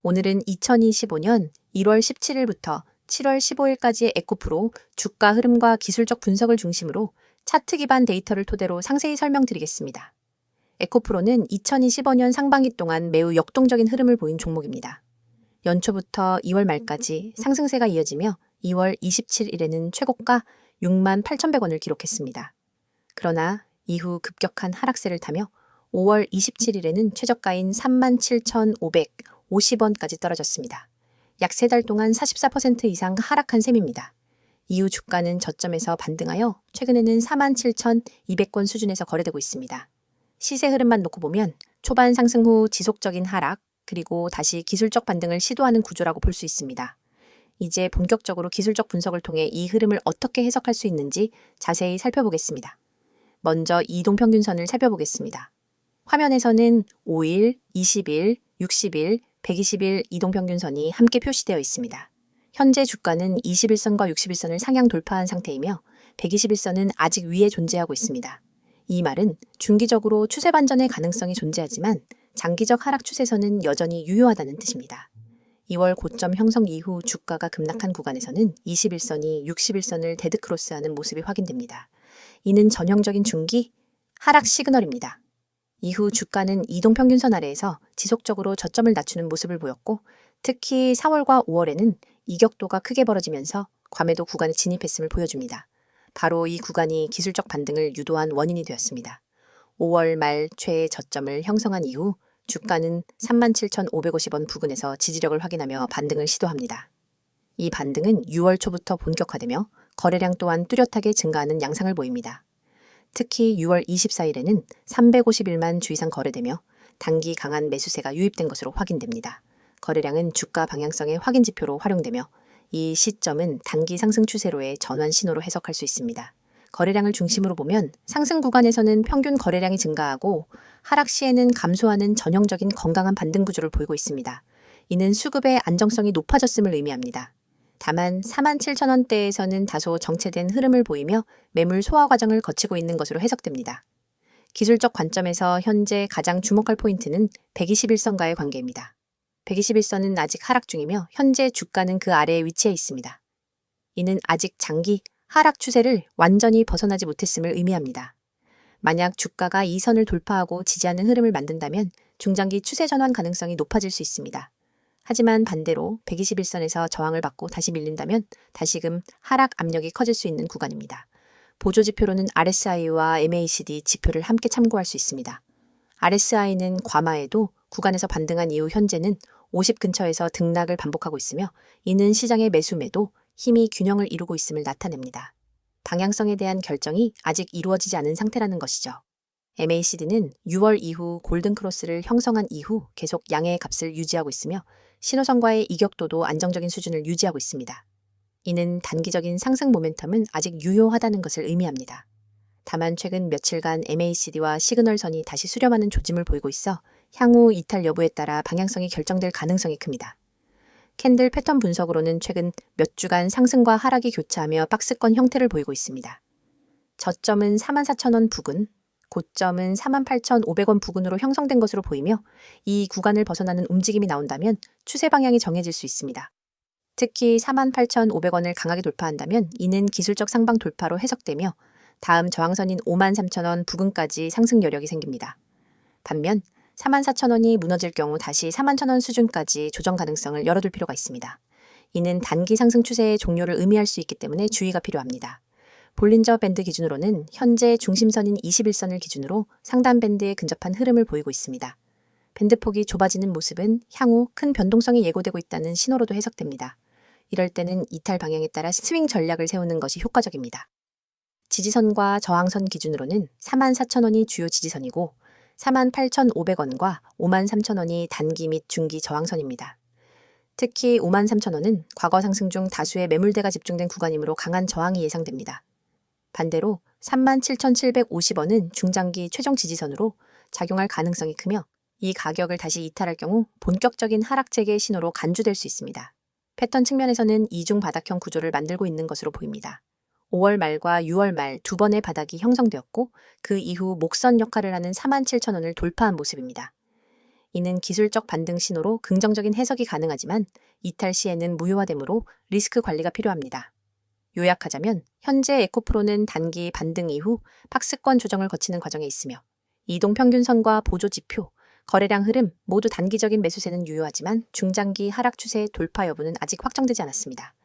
오늘은 2025년 1월 17일부터 7월 15일까지의 에코프로 주가 흐름과 기술적 분석을 중심으로 차트 기반 데이터를 토대로 상세히 설명드리겠습니다. 에코프로는 2025년 상반기 동안 매우 역동적인 흐름을 보인 종목입니다. 연초부터 2월 말까지 상승세가 이어지며 2월 27일에는 최고가 68,100원을 기록했습니다. 그러나 이후 급격한 하락세를 타며 5월 27일에는 최저가인 37,550원까지 떨어졌습니다. 약 3달 동안 44% 이상 하락한 셈입니다. 이후 주가는 저점에서 반등하여 최근에는 47,200원 수준에서 거래되고 있습니다. 시세 흐름만 놓고 보면 초반 상승 후 지속적인 하락, 그리고 다시 기술적 반등을 시도하는 구조라고 볼 수 있습니다. 이제 본격적으로 기술적 분석을 통해 이 흐름을 어떻게 해석할 수 있는지 자세히 살펴보겠습니다. 먼저 이동평균선을 살펴보겠습니다. 화면에서는 5일, 20일, 60일, 120일 이동평균선이 함께 표시되어 있습니다. 현재 주가는 21선과 60일선을 상향 돌파한 상태이며 121선은 아직 위에 존재하고 있습니다. 이 말은 중기적으로 추세 반전의 가능성이 존재하지만 장기적 하락 추세선은 여전히 유효하다는 뜻입니다. 2월 고점 형성 이후 주가가 급락한 구간에서는 21선이 60일선을 데드크로스하는 모습이 확인됩니다. 이는 전형적인 중기 하락 시그널입니다. 이후 주가는 이동평균선 아래에서 지속적으로 저점을 낮추는 모습을 보였고, 특히 4월과 5월에는 이격도가 크게 벌어지면서 과매도 구간에 진입했음을 보여줍니다. 바로 이 구간이 기술적 반등을 유도한 원인이 되었습니다. 5월 말 최애 저점을 형성한 이후 주가는 37,550원 부근에서 지지력을 확인하며 반등을 시도합니다. 이 반등은 6월 초부터 본격화되며 거래량 또한 뚜렷하게 증가하는 양상을 보입니다. 특히 6월 24일에는 351만 주 이상 거래되며 단기 강한 매수세가 유입된 것으로 확인됩니다. 거래량은 주가 방향성의 확인 지표로 활용되며 이 시점은 단기 상승 추세로의 전환 신호로 해석할 수 있습니다. 거래량을 중심으로 보면 상승 구간에서는 평균 거래량이 증가하고 하락 시에는 감소하는 전형적인 건강한 반등 구조를 보이고 있습니다. 이는 수급의 안정성이 높아졌음을 의미합니다. 다만 47,000원대에서는 다소 정체된 흐름을 보이며 매물 소화 과정을 거치고 있는 것으로 해석됩니다. 기술적 관점에서 현재 가장 주목할 포인트는 121선과의 관계입니다. 121선은 아직 하락 중이며 현재 주가는 그 아래에 위치해 있습니다. 이는 아직 장기 하락 추세를 완전히 벗어나지 못했음을 의미합니다. 만약 주가가 이 선을 돌파하고 지지하는 흐름을 만든다면 중장기 추세 전환 가능성이 높아질 수 있습니다. 하지만 반대로 121선에서 저항을 받고 다시 밀린다면 다시금 하락 압력이 커질 수 있는 구간입니다. 보조지표로는 RSI와 MACD 지표를 함께 참고할 수 있습니다. RSI는 과마에도 구간에서 반등한 이후 현재는 50 근처에서 등락을 반복하고 있으며 이는 시장의 매수매도 힘이 균형을 이루고 있음을 나타냅니다. 방향성에 대한 결정이 아직 이루어지지 않은 상태라는 것이죠. MACD는 6월 이후 골든크로스를 형성한 이후 계속 양해의 값을 유지하고 있으며 신호선과의 이격도도 안정적인 수준을 유지하고 있습니다. 이는 단기적인 상승 모멘텀은 아직 유효하다는 것을 의미합니다. 다만 최근 며칠간 MACD와 시그널선이 다시 수렴하는 조짐을 보이고 있어 향후 이탈 여부에 따라 방향성이 결정될 가능성이 큽니다. 캔들 패턴 분석으로는 최근 몇 주간 상승과 하락이 교차하며 박스권 형태를 보이고 있습니다. 저점은 44,000원 부근, 고점은 48,500원 부근으로 형성된 것으로 보이며 이 구간을 벗어나는 움직임이 나온다면 추세 방향이 정해질 수 있습니다. 특히 48,500원을 강하게 돌파한다면 이는 기술적 상방 돌파로 해석되며 다음 저항선인 53,000원 부근까지 상승 여력이 생깁니다. 반면 44,000원이 무너질 경우 다시 41,000원 수준까지 조정 가능성을 열어둘 필요가 있습니다. 이는 단기 상승 추세의 종료를 의미할 수 있기 때문에 주의가 필요합니다. 볼린저 밴드 기준으로는 현재 중심선인 21선을 기준으로 상단 밴드에 근접한 흐름을 보이고 있습니다. 밴드폭이 좁아지는 모습은 향후 큰 변동성이 예고되고 있다는 신호로도 해석됩니다. 이럴 때는 이탈 방향에 따라 스윙 전략을 세우는 것이 효과적입니다. 지지선과 저항선 기준으로는 44,000원이 주요 지지선이고 48,500원과 53,000원이 단기 및 중기 저항선입니다. 특히 53,000원은 과거 상승 중 다수의 매물대가 집중된 구간이므로 강한 저항이 예상됩니다. 반대로 37,750원은 중장기 최종 지지선으로 작용할 가능성이 크며 이 가격을 다시 이탈할 경우 본격적인 하락재개의 신호로 간주될 수 있습니다. 패턴 측면에서는 이중 바닥형 구조를 만들고 있는 것으로 보입니다. 5월 말과 6월 말 두 번의 바닥이 형성되었고 그 이후 목선 역할을 하는 47,000원을 돌파한 모습입니다. 이는 기술적 반등 신호로 긍정적인 해석이 가능하지만 이탈 시에는 무효화되므로 리스크 관리가 필요합니다. 요약하자면 현재 에코프로는 단기 반등 이후 박스권 조정을 거치는 과정에 있으며 이동평균선과 보조지표, 거래량 흐름 모두 단기적인 매수세는 유효하지만 중장기 하락 추세 돌파 여부는 아직 확정되지 않았습니다.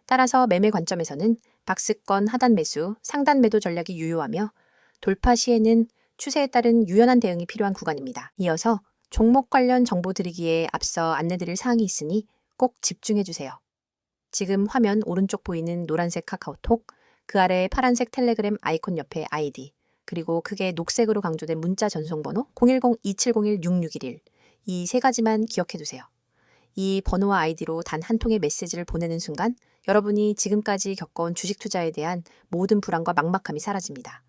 따라서 매매 관점에서는 박스권 하단 매수, 상단 매도 전략이 유효하며 돌파 시에는 추세에 따른 유연한 대응이 필요한 구간입니다. 이어서 종목 관련 정보 드리기에 앞서 안내드릴 사항이 있으니 꼭 집중해주세요. 지금 화면 오른쪽 보이는 노란색 카카오톡, 그 아래 파란색 텔레그램 아이콘 옆에 아이디, 그리고 크게 녹색으로 강조된 문자 전송번호 010-2701-6611 이 세 가지만 기억해두세요. 이 번호와 아이디로 단 한 통의 메시지를 보내는 순간 여러분이 지금까지 겪어온 주식 투자에 대한 모든 불안과 막막함이 사라집니다.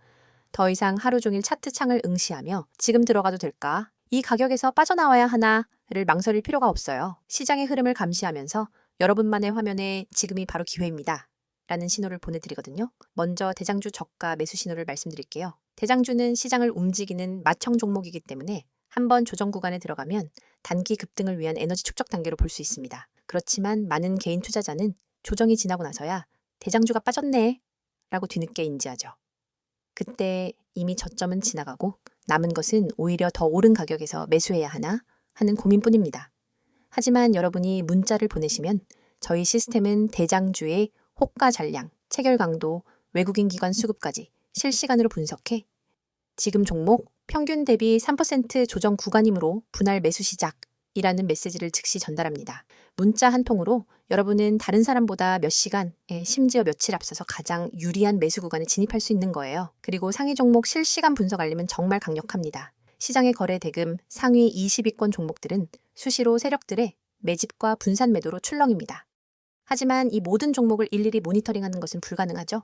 더 이상 하루 종일 차트 창을 응시하며 지금 들어가도 될까? 이 가격에서 빠져나와야 하나를 망설일 필요가 없어요. 시장의 흐름을 감시하면서 여러분만의 화면에 지금이 바로 기회입니다. 라는 신호를 보내드리거든요. 먼저 대장주 저가 매수 신호를 말씀드릴게요. 대장주는 시장을 움직이는 맏형 종목이기 때문에 한번 조정 구간에 들어가면 단기 급등을 위한 에너지 축적 단계로 볼 수 있습니다. 그렇지만 많은 개인 투자자는 조정이 지나고 나서야 대장주가 빠졌네 라고 뒤늦게 인지하죠. 그때 이미 저점은 지나가고 남은 것은 오히려 더 오른 가격에서 매수해야 하나 하는 고민뿐입니다. 하지만 여러분이 문자를 보내시면 저희 시스템은 대장주의 호가 전량, 체결 강도, 외국인 기관 수급까지 실시간으로 분석해 지금 종목 평균 대비 3% 조정 구간이므로 분할 매수 시작이라는 메시지를 즉시 전달합니다. 문자 한 통으로 여러분은 다른 사람보다 몇 시간, 심지어 며칠 앞서서 가장 유리한 매수 구간에 진입할 수 있는 거예요. 그리고 상위 종목 실시간 분석 알림은 정말 강력합니다. 시장의 거래 대금 상위 20위권 종목들은 수시로 세력들의 매집과 분산 매도로 출렁입니다. 하지만 이 모든 종목을 일일이 모니터링하는 것은 불가능하죠.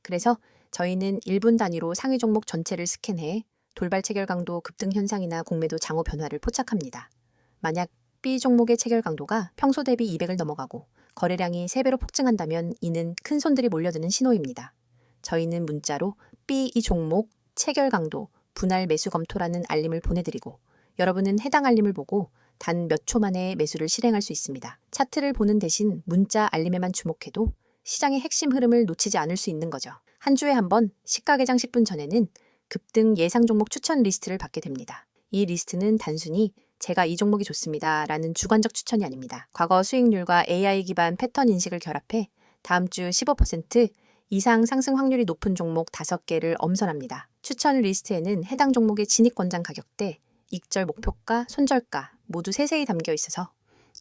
그래서 저희는 1분 단위로 상위 종목 전체를 스캔해 돌발 체결 강도 급등 현상이나 공매도 장호 변화를 포착합니다. 만약 B 종목의 체결 강도가 평소 대비 200을 넘어가고 거래량이 3배로 폭증한다면 이는 큰 손들이 몰려드는 신호입니다. 저희는 문자로 B 이 종목 체결 강도 분할 매수 검토라는 알림을 보내드리고 여러분은 해당 알림을 보고 단 몇 초 만에 매수를 실행할 수 있습니다. 차트를 보는 대신 문자 알림에만 주목해도 시장의 핵심 흐름을 놓치지 않을 수 있는 거죠. 한 주에 한 번 시가 개장 10분 전에는 급등 예상 종목 추천 리스트를 받게 됩니다. 이 리스트는 단순히 제가 이 종목이 좋습니다 라는 주관적 추천이 아닙니다. 과거 수익률과 AI 기반 패턴 인식을 결합해 다음 주 15% 이상 상승 확률이 높은 종목 5개를 엄선합니다. 추천 리스트에는 해당 종목의 진입권장 가격대, 익절 목표가, 손절가 모두 세세히 담겨 있어서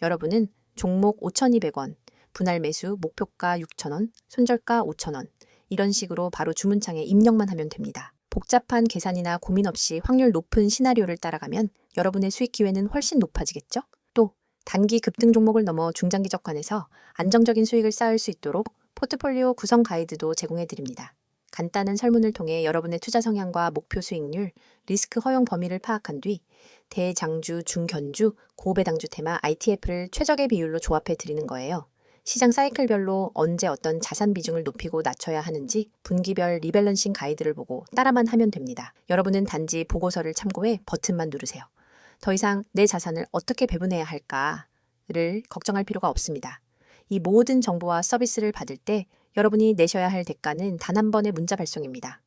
여러분은 종목 5,200원, 분할 매수 목표가 6,000원, 손절가 5,000원 이런 식으로 바로 주문창에 입력만 하면 됩니다. 복잡한 계산이나 고민 없이 확률 높은 시나리오를 따라가면 여러분의 수익 기회는 훨씬 높아지겠죠? 또 단기 급등 종목을 넘어 중장기적 관에서 안정적인 수익을 쌓을 수 있도록 포트폴리오 구성 가이드도 제공해 드립니다. 간단한 설문을 통해 여러분의 투자 성향과 목표 수익률, 리스크 허용 범위를 파악한 뒤 대장주, 중견주, 고배당주 테마 ITF를 최적의 비율로 조합해 드리는 거예요. 시장 사이클별로 언제 어떤 자산 비중을 높이고 낮춰야 하는지 분기별 리밸런싱 가이드를 보고 따라만 하면 됩니다. 여러분은 단지 보고서를 참고해 버튼만 누르세요. 더 이상 내 자산을 어떻게 배분해야 할까를 걱정할 필요가 없습니다. 이 모든 정보와 서비스를 받을 때 여러분이 내셔야 할 대가는 단 한 번의 문자 발송입니다.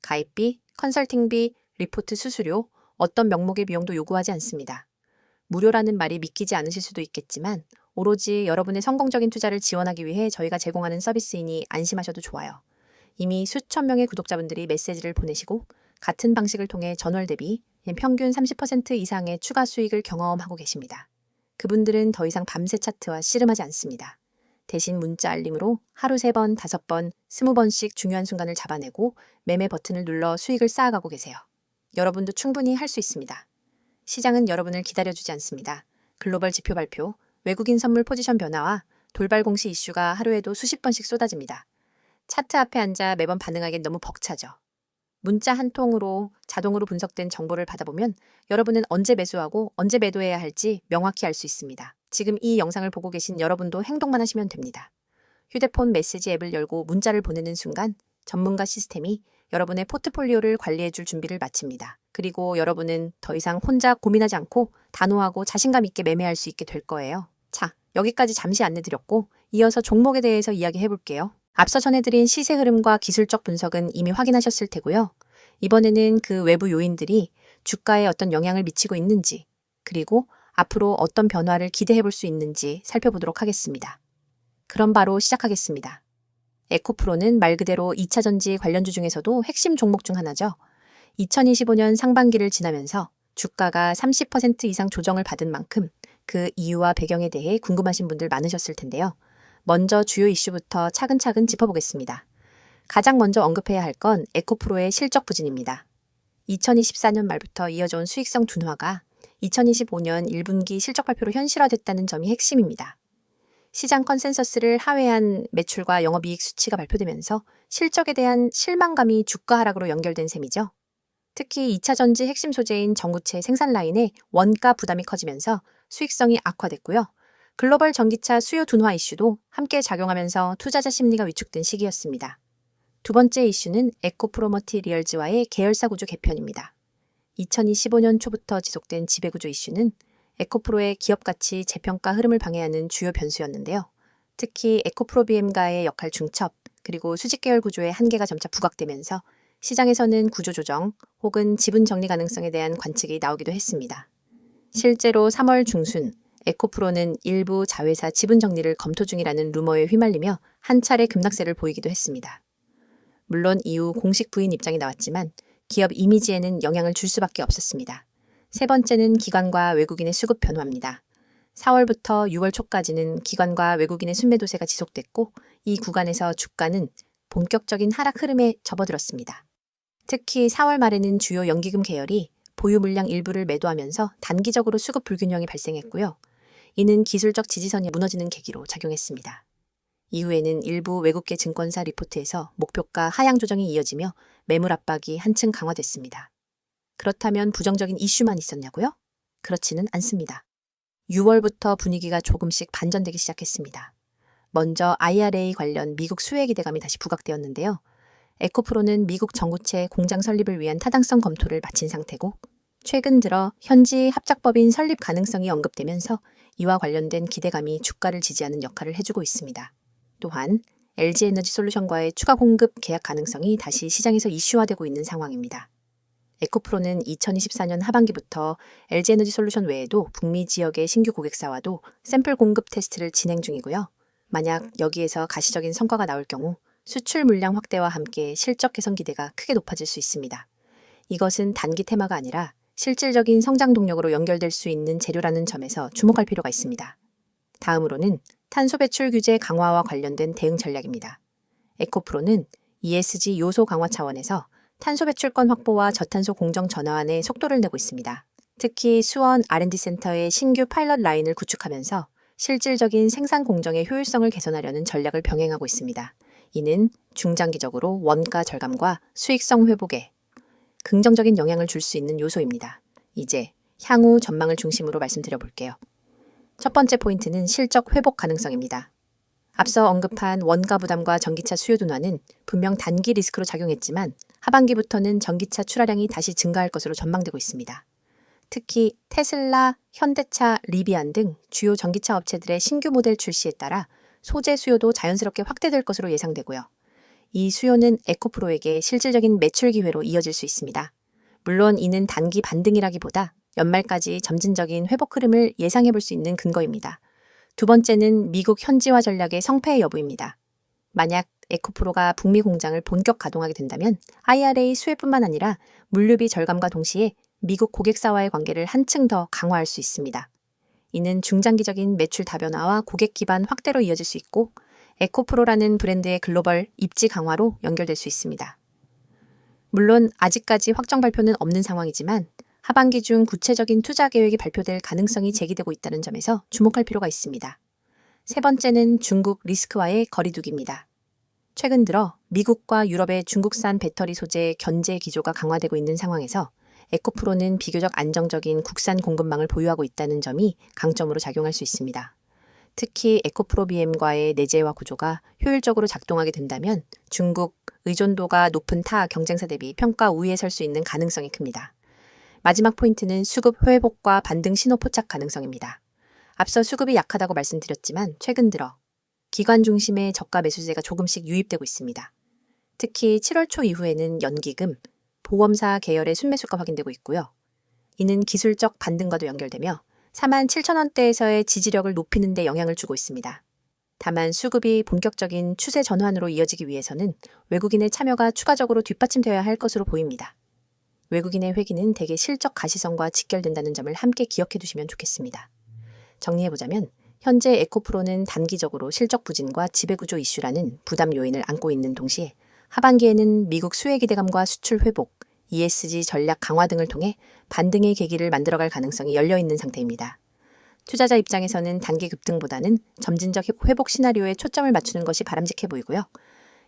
가입비, 컨설팅비, 리포트 수수료, 어떤 명목의 비용도 요구하지 않습니다. 무료라는 말이 믿기지 않으실 수도 있겠지만 오로지 여러분의 성공적인 투자를 지원하기 위해 저희가 제공하는 서비스이니 안심하셔도 좋아요. 이미 수천 명의 구독자분들이 메시지를 보내시고 같은 방식을 통해 전월 대비 평균 30% 이상의 추가 수익을 경험하고 계십니다. 그분들은 더 이상 밤새 차트와 씨름하지 않습니다. 대신 문자 알림으로 하루 3번, 5번, 20번씩 중요한 순간을 잡아내고 매매 버튼을 눌러 수익을 쌓아가고 계세요. 여러분도 충분히 할 수 있습니다. 시장은 여러분을 기다려주지 않습니다. 글로벌 지표 발표, 외국인 선물 포지션 변화와 돌발 공시 이슈가 하루에도 수십 번씩 쏟아집니다. 차트 앞에 앉아 매번 반응하기엔 너무 벅차죠. 문자 한 통으로 자동으로 분석된 정보를 받아보면 여러분은 언제 매수하고 언제 매도해야 할지 명확히 알 수 있습니다. 지금 이 영상을 보고 계신 여러분도 행동만 하시면 됩니다. 휴대폰 메시지 앱을 열고 문자를 보내는 순간 전문가 시스템이 여러분의 포트폴리오를 관리해줄 준비를 마칩니다. 그리고 여러분은 더 이상 혼자 고민하지 않고 단호하고 자신감 있게 매매할 수 있게 될 거예요. 자, 여기까지 잠시 안내드렸고 이어서 종목에 대해서 이야기해 볼게요. 앞서 전해드린 시세 흐름과 기술적 분석은 이미 확인하셨을 테고요. 이번에는 그 외부 요인들이 주가에 어떤 영향을 미치고 있는지, 그리고 앞으로 어떤 변화를 기대해 볼 수 있는지 살펴보도록 하겠습니다. 그럼 바로 시작하겠습니다. 에코프로는 말 그대로 2차 전지 관련주 중에서도 핵심 종목 중 하나죠. 2025년 상반기를 지나면서 주가가 30% 이상 조정을 받은 만큼 그 이유와 배경에 대해 궁금하신 분들 많으셨을 텐데요. 먼저 주요 이슈부터 차근차근 짚어보겠습니다. 가장 먼저 언급해야 할 건 에코프로의 실적 부진입니다. 2024년 말부터 이어져 온 수익성 둔화가 2025년 1분기 실적 발표로 현실화됐다는 점이 핵심입니다. 시장 컨센서스를 하회한 매출과 영업이익 수치가 발표되면서 실적에 대한 실망감이 주가 하락으로 연결된 셈이죠. 특히 2차 전지 핵심 소재인 전구체 생산 라인의 원가 부담이 커지면서 수익성이 악화됐고요. 글로벌 전기차 수요 둔화 이슈도 함께 작용하면서 투자자 심리가 위축된 시기였습니다. 두 번째 이슈는 에코프로 머티리얼즈와의 계열사 구조 개편입니다. 2025년 초부터 지속된 지배구조 이슈는 에코프로의 기업가치 재평가 흐름을 방해하는 주요 변수였는데요. 특히 에코프로 BM과의 역할 중첩, 그리고 수직 계열 구조의 한계가 점차 부각되면서 시장에서는 구조조정 혹은 지분 정리 가능성에 대한 관측이 나오기도 했습니다. 실제로 3월 중순 에코프로는 일부 자회사 지분 정리를 검토 중이라는 루머에 휘말리며 한 차례 급락세를 보이기도 했습니다. 물론 이후 공식 부인 입장이 나왔지만 기업 이미지에는 영향을 줄 수밖에 없었습니다. 세 번째는 기관과 외국인의 수급 변화입니다. 4월부터 6월 초까지는 기관과 외국인의 순매도세가 지속됐고 이 구간에서 주가는 본격적인 하락 흐름에 접어들었습니다. 특히 4월 말에는 주요 연기금 계열이 보유 물량 일부를 매도하면서 단기적으로 수급 불균형이 발생했고요. 이는 기술적 지지선이 무너지는 계기로 작용했습니다. 이후에는 일부 외국계 증권사 리포트에서 목표가 하향 조정이 이어지며 매물 압박이 한층 강화됐습니다. 그렇다면 부정적인 이슈만 있었냐고요? 그렇지는 않습니다. 6월부터 분위기가 조금씩 반전되기 시작했습니다. 먼저 IRA 관련 미국 수혜 기대감이 다시 부각되었는데요. 에코프로는 미국 전구체 공장 설립을 위한 타당성 검토를 마친 상태고 최근 들어 현지 합작법인 설립 가능성이 언급되면서 이와 관련된 기대감이 주가를 지지하는 역할을 해주고 있습니다. 또한 LG에너지솔루션과의 추가 공급 계약 가능성이 다시 시장에서 이슈화되고 있는 상황입니다. 에코프로는 2024년 하반기부터 LG에너지솔루션 외에도 북미 지역의 신규 고객사와도 샘플 공급 테스트를 진행 중이고요. 만약 여기에서 가시적인 성과가 나올 경우 수출 물량 확대와 함께 실적 개선 기대가 크게 높아질 수 있습니다. 이것은 단기 테마가 아니라 실질적인 성장 동력으로 연결될 수 있는 재료라는 점에서 주목할 필요가 있습니다. 다음으로는 탄소 배출 규제 강화와 관련된 대응 전략입니다. 에코프로는 ESG 요소 강화 차원에서 탄소 배출권 확보와 저탄소 공정 전환에 속도를 내고 있습니다. 특히 수원 R&D 센터의 신규 파일럿 라인을 구축하면서 실질적인 생산 공정의 효율성을 개선하려는 전략을 병행하고 있습니다. 이는 중장기적으로 원가 절감과 수익성 회복에 긍정적인 영향을 줄 수 있는 요소입니다. 이제 향후 전망을 중심으로 말씀드려 볼게요. 첫 번째 포인트는 실적 회복 가능성입니다. 앞서 언급한 원가 부담과 전기차 수요 둔화는 분명 단기 리스크로 작용했지만 하반기부터는 전기차 출하량이 다시 증가할 것으로 전망되고 있습니다. 특히 테슬라, 현대차, 리비안 등 주요 전기차 업체들의 신규 모델 출시에 따라 소재 수요도 자연스럽게 확대될 것으로 예상되고요. 이 수요는 에코프로에게 실질적인 매출 기회로 이어질 수 있습니다. 물론 이는 단기 반등이라기보다 연말까지 점진적인 회복 흐름을 예상해 볼 수 있는 근거입니다. 두 번째는 미국 현지화 전략의 성패 여부입니다. 만약 에코프로가 북미 공장을 본격 가동하게 된다면 IRA 수혜뿐만 아니라 물류비 절감과 동시에 미국 고객사와의 관계를 한층 더 강화할 수 있습니다. 이는 중장기적인 매출 다변화와 고객 기반 확대로 이어질 수 있고 에코프로라는 브랜드의 글로벌 입지 강화로 연결될 수 있습니다. 물론 아직까지 확정 발표는 없는 상황이지만 하반기 중 구체적인 투자 계획이 발표될 가능성이 제기되고 있다는 점에서 주목할 필요가 있습니다. 세 번째는 중국 리스크와의 거리두기입니다. 최근 들어 미국과 유럽의 중국산 배터리 소재 견제 기조가 강화되고 있는 상황에서 에코프로는 비교적 안정적인 국산 공급망을 보유하고 있다는 점이 강점으로 작용할 수 있습니다. 특히 에코프로 BM과의 내재화 구조가 효율적으로 작동하게 된다면 중국 의존도가 높은 타 경쟁사 대비 평가 우위에 설 수 있는 가능성이 큽니다. 마지막 포인트는 수급 회복과 반등 신호 포착 가능성입니다. 앞서 수급이 약하다고 말씀드렸지만 최근 들어 기관 중심의 저가 매수세가 조금씩 유입되고 있습니다. 특히 7월 초 이후에는 연기금, 보험사 계열의 순매수가 확인되고 있고요. 이는 기술적 반등과도 연결되며 47,000원대에서의 지지력을 높이는 데 영향을 주고 있습니다. 다만 수급이 본격적인 추세 전환으로 이어지기 위해서는 외국인의 참여가 추가적으로 뒷받침되어야 할 것으로 보입니다. 외국인의 회기는 대개 실적 가시성과 직결된다는 점을 함께 기억해 두시면 좋겠습니다. 정리해보자면 현재 에코프로는 단기적으로 실적 부진과 지배구조 이슈라는 부담 요인을 안고 있는 동시에 하반기에는 미국 수혜 기대감과 수출 회복, ESG 전략 강화 등을 통해 반등의 계기를 만들어갈 가능성이 열려있는 상태입니다. 투자자 입장에서는 단기 급등보다는 점진적 회복 시나리오에 초점을 맞추는 것이 바람직해 보이고요.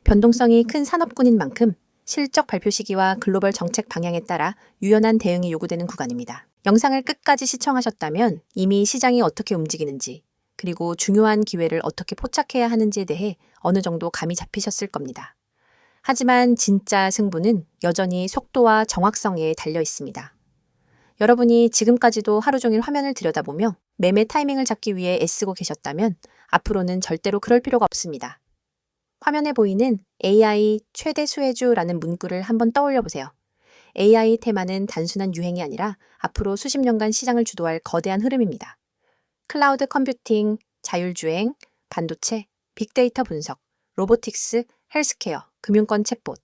변동성이 큰 산업군인 만큼 실적 발표 시기와 글로벌 정책 방향에 따라 유연한 대응이 요구되는 구간입니다. 영상을 끝까지 시청하셨다면 이미 시장이 어떻게 움직이는지, 그리고 중요한 기회를 어떻게 포착해야 하는지에 대해 어느 정도 감이 잡히셨을 겁니다. 하지만 진짜 승부는 여전히 속도와 정확성에 달려 있습니다. 여러분이 지금까지도 하루 종일 화면을 들여다보며 매매 타이밍을 잡기 위해 애쓰고 계셨다면 앞으로는 절대로 그럴 필요가 없습니다. 화면에 보이는 AI 최대 수혜주라는 문구를 한번 떠올려 보세요. AI 테마는 단순한 유행이 아니라 앞으로 수십 년간 시장을 주도할 거대한 흐름입니다. 클라우드 컴퓨팅, 자율주행, 반도체, 빅데이터 분석, 로보틱스, 헬스케어, 금융권 챗봇,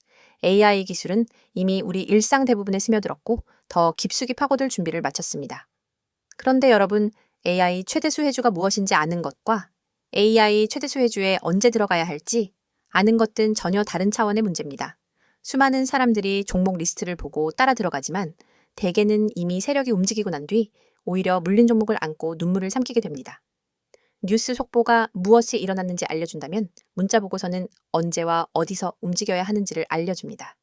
AI 기술은 이미 우리 일상 대부분에 스며들었고 더 깊숙이 파고들 준비를 마쳤습니다. 그런데 여러분, AI 최대 수혜주가 무엇인지 아는 것과 AI 최대 수혜주에 언제 들어가야 할지 아는 것은 전혀 다른 차원의 문제입니다. 수많은 사람들이 종목 리스트를 보고 따라 들어가지만 대개는 이미 세력이 움직이고 난 뒤 오히려 물린 종목을 안고 눈물을 삼키게 됩니다. 뉴스 속보가 무엇이 일어났는지 알려준다면 문자 보고서는 언제와 어디서 움직여야 하는지를 알려줍니다.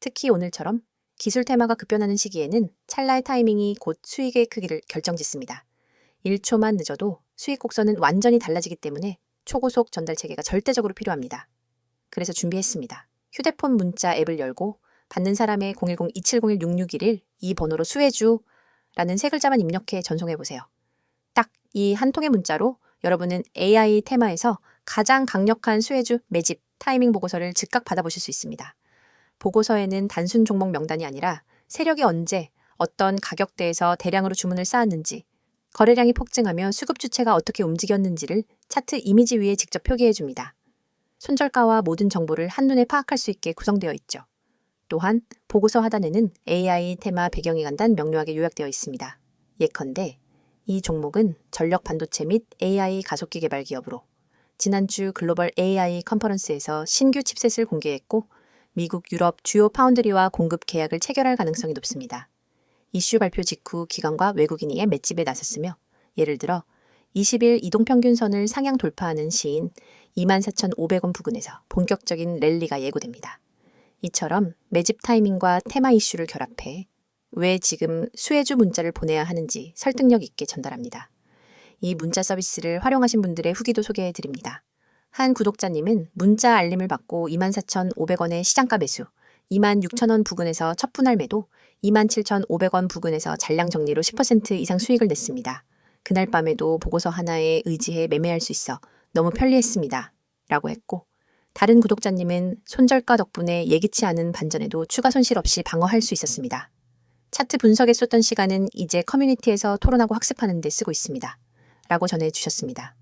특히 오늘처럼 기술 테마가 급변하는 시기에는 찰나의 타이밍이 곧 수익의 크기를 결정짓습니다. 1초만 늦어도 수익 곡선은 완전히 달라지기 때문에 초고속 전달 체계가 절대적으로 필요합니다. 그래서 준비했습니다. 휴대폰 문자 앱을 열고 받는 사람의 010-2701-6611 이 번호로 수혜주라는 세 글자만 입력해 전송해보세요. 딱 이 한 통의 문자로 여러분은 AI 테마에서 가장 강력한 수혜주 매집 타이밍 보고서를 즉각 받아보실 수 있습니다. 보고서에는 단순 종목 명단이 아니라 세력이 언제 어떤 가격대에서 대량으로 주문을 쌓았는지, 거래량이 폭증하며 수급 주체가 어떻게 움직였는지를 차트 이미지 위에 직접 표기해 줍니다. 손절가와 모든 정보를 한눈에 파악할 수 있게 구성되어 있죠. 또한 보고서 하단에는 AI 테마 배경이 간단 명료하게 요약되어 있습니다. 예컨대 이 종목은 전력 반도체 및 AI 가속기 개발 기업으로 지난주 글로벌 AI 컨퍼런스에서 신규 칩셋을 공개했고 미국, 유럽 주요 파운드리와 공급 계약을 체결할 가능성이 높습니다. 이슈 발표 직후 기관과 외국인이 맷집에 나섰으며 예를 들어 20일 이동평균선을 상향 돌파하는 시인 24,500원 부근에서 본격적인 랠리가 예고됩니다. 이처럼 매집 타이밍과 테마 이슈를 결합해 왜 지금 수혜주 문자를 보내야 하는지 설득력 있게 전달합니다. 이 문자 서비스를 활용하신 분들의 후기도 소개해 드립니다. 한 구독자님은 문자 알림을 받고 24,500원의 시장가 매수, 26,000원 부근에서 첫 분할 매도, 27,500원 부근에서 잔량 정리로 10% 이상 수익을 냈습니다. 그날 밤에도 보고서 하나에 의지해 매매할 수 있어 너무 편리했습니다. 라고 했고, 다른 구독자님은 손절가 덕분에 예기치 않은 반전에도 추가 손실 없이 방어할 수 있었습니다. 차트 분석에 쏟던 시간은 이제 커뮤니티에서 토론하고 학습하는 데 쓰고 있습니다. 라고 전해주셨습니다.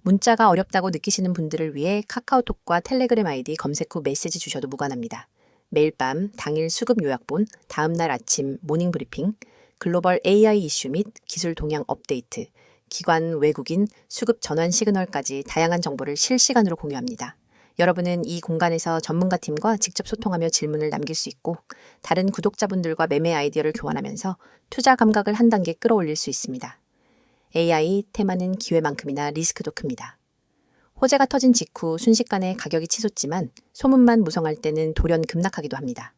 문자가 어렵다고 느끼시는 분들을 위해 카카오톡과 텔레그램 아이디 검색 후 메시지 주셔도 무관합니다. 매일 밤 당일 수급 요약본, 다음날 아침 모닝 브리핑, 글로벌 AI 이슈 및 기술 동향 업데이트, 기관, 외국인, 수급 전환 시그널까지 다양한 정보를 실시간으로 공유합니다. 여러분은 이 공간에서 전문가팀과 직접 소통하며 질문을 남길 수 있고 다른 구독자분들과 매매 아이디어를 교환하면서 투자 감각을 한 단계 끌어올릴 수 있습니다. AI 테마는 기회만큼이나 리스크도 큽니다. 호재가 터진 직후 순식간에 가격이 치솟지만 소문만 무성할 때는 돌연 급락하기도 합니다.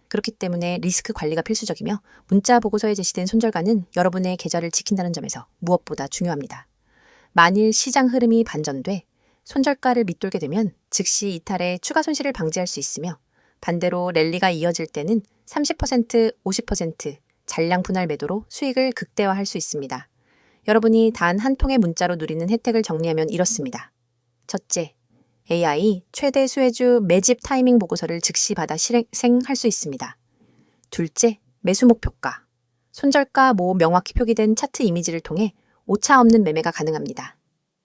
그렇기 때문에 리스크 관리가 필수적이며 문자 보고서에 제시된 손절가는 여러분의 계좌를 지킨다는 점에서 무엇보다 중요합니다. 만일 시장 흐름이 반전돼 손절가를 밑돌게 되면 즉시 이탈해 추가 손실을 방지할 수 있으며 반대로 랠리가 이어질 때는 30%, 50% 잔량 분할 매도로 수익을 극대화할 수 있습니다. 여러분이 단 한 통의 문자로 누리는 혜택을 정리하면 이렇습니다. 첫째, AI 최대 수혜주 매집 타이밍 보고서를 즉시 받아 실행할 수 있습니다. 둘째, 매수 목표가. 손절가 명확히 표기된 차트 이미지를 통해 오차 없는 매매가 가능합니다.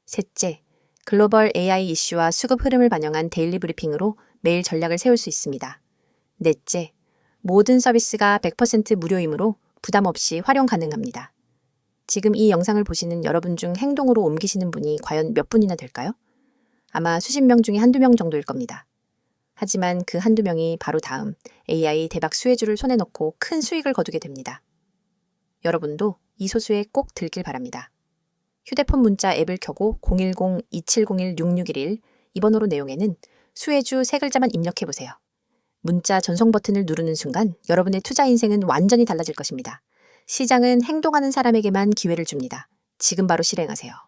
셋째, 글로벌 AI 이슈와 수급 흐름을 반영한 데일리 브리핑으로 매일 전략을 세울 수 있습니다. 넷째, 모든 서비스가 100% 무료이므로 부담 없이 활용 가능합니다. 지금 이 영상을 보시는 여러분 중 행동으로 옮기시는 분이 과연 몇 분이나 될까요? 아마 수십 명 중에 한두 명 정도일 겁니다. 하지만 그 한두 명이 바로 다음 AI 대박 수혜주를 손에 넣고 큰 수익을 거두게 됩니다. 여러분도 이 소수에 꼭 들길 바랍니다. 휴대폰 문자 앱을 켜고 010-2701-6611 이 번호로 내용에는 수혜주 세 글자만 입력해보세요. 문자 전송 버튼을 누르는 순간 여러분의 투자 인생은 완전히 달라질 것입니다. 시장은 행동하는 사람에게만 기회를 줍니다. 지금 바로 실행하세요.